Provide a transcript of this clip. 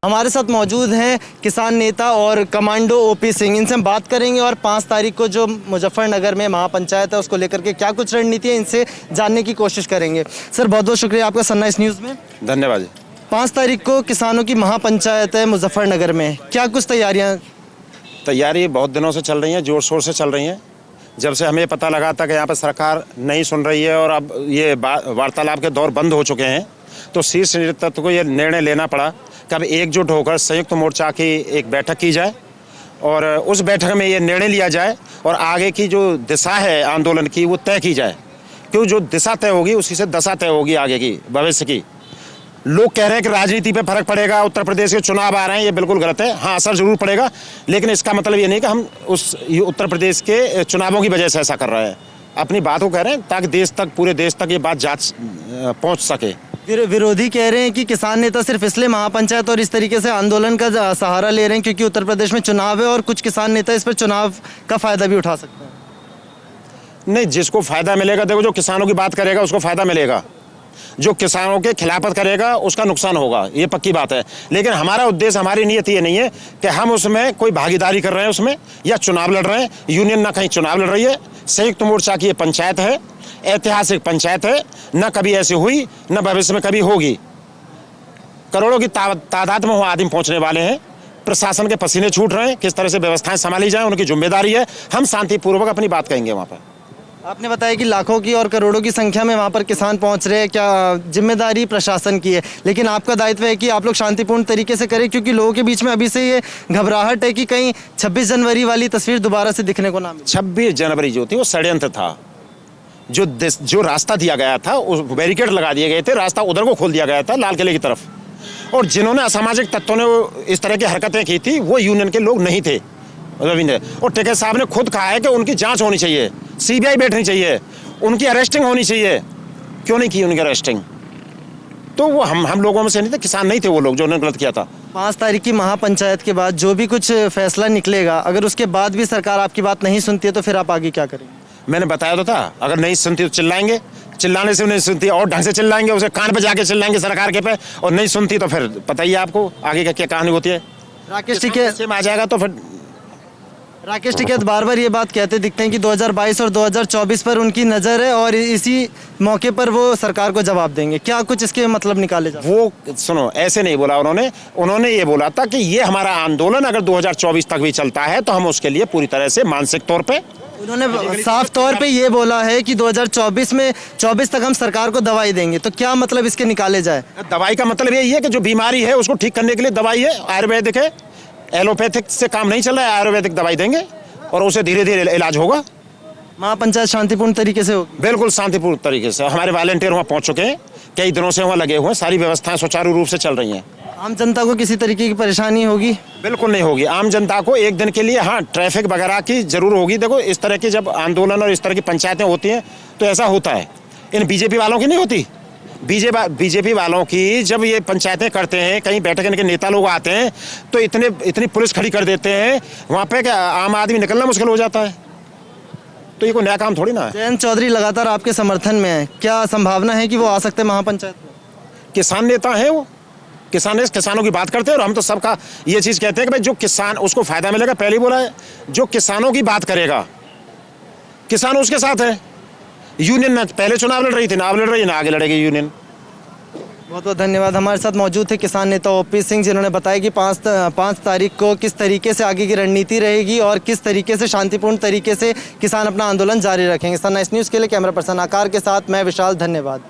हमारे साथ मौजूद हैं किसान नेता और कमांडो ओपी सिंह। इनसे हम बात करेंगे और 5 तारीख को जो मुजफ्फरनगर में महापंचायत है उसको लेकर के क्या कुछ रणनीति है इनसे जानने की कोशिश करेंगे। सर बहुत बहुत शुक्रिया आपका सनराइज न्यूज़ में। धन्यवाद। 5 तारीख को किसानों की महापंचायत है मुजफ्फरनगर में, क्या कुछ तैयारी बहुत दिनों से चल रही हैं, जोर शोर से चल रही हैं। जब से हमें पता लगा था कि यहाँ पर सरकार नहीं सुन रही है और अब ये वार्तालाप के दौर बंद हो चुके हैं, तो शीर्ष नेतृत्व को ये निर्णय लेना पड़ा कि अब एकजुट होकर संयुक्त मोर्चा की एक बैठक की जाए और उस बैठक में ये निर्णय लिया जाए और आगे की जो दिशा है आंदोलन की वो तय की जाए, क्योंकि जो दिशा तय होगी उसी से दशा तय होगी आगे की भविष्य की। लोग कह रहे हैं कि राजनीति पे फर्क पड़ेगा, उत्तर प्रदेश के चुनाव आ रहे हैं, ये बिल्कुल गलत है। हाँ, असर जरूर पड़ेगा, लेकिन इसका मतलब ये नहीं कि हम उस उत्तर प्रदेश के चुनावों की वजह से ऐसा कर रहे हैं। अपनी बात को कह रहे हैं ताकि देश तक, पूरे देश तक ये बात पहुंच सके। विरोधी कह रहे हैं कि किसान नेता सिर्फ इसलिए महापंचायत और इस तरीके से आंदोलन का सहारा ले रहे हैं क्योंकि उत्तर प्रदेश में चुनाव है और कुछ किसान नेता इस पर चुनाव का फायदा भी उठा सकते हैं। नहीं, जिसको फायदा मिलेगा, देखो जो किसानों की बात करेगा उसको फायदा मिलेगा, जो किसानों के खिलाफत करेगा उसका नुकसान होगा, ये पक्की बात है। लेकिन हमारा उद्देश्य, हमारी नीयत ये नहीं है कि हम उसमें कोई भागीदारी कर रहे हैं उसमें या चुनाव लड़ रहे हैं। यूनियन ना कहीं चुनाव लड़ रही है, संयुक्त मोर्चा की ये पंचायत है, ऐतिहासिक पंचायत है, न कभी ऐसी हुई न भविष्य में कभी होगी। करोड़ों की तादाद में वहाँ आदमी पहुँचने वाले हैं, प्रशासन के पसीने छूट रहे हैं, किस तरह से व्यवस्थाएं संभाली जाए उनकी जिम्मेदारी है। हम शांतिपूर्वक अपनी बात कहेंगे वहाँ पर। आपने बताया कि लाखों की और करोड़ों की संख्या में वहाँ पर किसान पहुँच रहे हैं, क्या जिम्मेदारी प्रशासन की है, लेकिन आपका दायित्व है कि आप लोग शांतिपूर्ण तरीके से करें, क्योंकि लोगों के बीच में अभी से ये घबराहट है कि कहीं 26 जनवरी वाली तस्वीर दोबारा से दिखने को ना मिले। 26 जनवरी जो थी वो षड्यंत्र था। जो रास्ता दिया गया था, उस बैरिकेड लगा दिए गए थे, रास्ता उधर को खोल दिया गया था लाल किले की तरफ। और जिन्होंने असामाजिक तत्वों ने इस तरह की हरकतें की थी वो यूनियन के लोग नहीं थे रविंद्र। और टिकैत साहब ने खुद कहा है कि उनकी जांच होनी चाहिए, सीबीआई बैठनी चाहिए, उनकी अरेस्टिंग होनी चाहिए। क्यों नहीं की उनकी अरेस्टिंग? तो वो हम लोगों में से नहीं थे, किसान नहीं थे वो लोग जो उन्होंने गलत किया था। 5 तारीख की महापंचायत के बाद जो भी कुछ फैसला निकलेगा, अगर उसके बाद भी सरकार आपकी बात नहीं सुनती है तो फिर आप आगे क्या करेंगे? मैंने बताया तो था, अगर नहीं सुनती तो चिल्लाएंगे, चिल्लाने से नहीं सुनती और ढंग से चिल्लाएंगे, उसे कान पे जाके चिल्लाएंगे सरकार के पे, और नहीं सुनती तो फिर पता ही है आपको आगे का क्या कहानी होती है। राकेश टिकैत आ जाएगा तो फिर राकेश टिकैत बार बार ये बात कहते दिखते हैं कि 2022 और 2024 पर उनकी नज़र है और इसी मौके पर वो सरकार को जवाब देंगे। क्या कुछ इसके मतलब निकाले जाए? वो सुनो, ऐसे नहीं बोला उन्होंने ये बोला था कि ये हमारा आंदोलन अगर 2024 तक भी चलता है तो हम उसके लिए पूरी तरह से मानसिक तौर पे, उन्होंने साफ तौर पे ये बोला है कि 2024 में 24 तक हम सरकार को दवाई देंगे। तो क्या मतलब इसके निकाले जाए? दवाई का मतलब यही है कि जो बीमारी है उसको ठीक करने के लिए दवाई है, आयुर्वेदिक है, एलोपैथिक से काम नहीं चल रहा है, आयुर्वेदिक दवाई देंगे और उसे धीरे धीरे इलाज होगा। महापंचायत शांतिपूर्ण तरीके से होगी? बिल्कुल शांतिपूर्ण तरीके से। हमारे वॉलंटियर वहाँ पहुँच चुके हैं, कई दिनों से वहाँ लगे हुए हैं, सारी व्यवस्थाएं सुचारू रूप से चल रही हैं। आम जनता को किसी तरीके की परेशानी होगी? बिल्कुल नहीं होगी। आम जनता को एक दिन के लिए हाँ ट्रैफिक वगैरह की जरूर होगी। देखो, इस तरह की जब आंदोलन और इस तरह की पंचायतें होती हैं तो ऐसा होता है। इन बीजेपी वालों की नहीं होती। बीजेपी वालों की जब ये पंचायतें करते हैं, कहीं बैठक इनके नेता लोग आते हैं तो इतनी पुलिस खड़ी कर देते हैं वहाँ पे कि आम आदमी निकलना मुश्किल हो जाता है। तो ये कोई नया काम थोड़ी ना है। जयंत चौधरी लगातार आपके समर्थन में है, क्या संभावना है कि वो आ सकते हैं महापंचायत में? किसान नेता है वो, किसानों की बात करते हैं और हम तो सबका ये चीज़ कहते हैं कि भाई जो किसान, उसको फायदा मिलेगा। पहले ही बोला है, जो किसानों की बात करेगा किसान उसके साथ है। यूनियन में पहले चुनाव लड़ रही थी, ना अब लड़ रही है, ना आगे लड़ेगी यूनियन। बहुत बहुत धन्यवाद। हमारे साथ मौजूद थे किसान नेता ओपी सिंह, जिन्होंने बताया कि 5 तारीख को किस तरीके से आगे की रणनीति रहेगी और किस तरीके से शांतिपूर्ण तरीके से किसान अपना आंदोलन जारी रखेंगे। सनराइज न्यूज़ के लिए कैमरा पर्सन आकार के साथ मैं विशाल, धन्यवाद।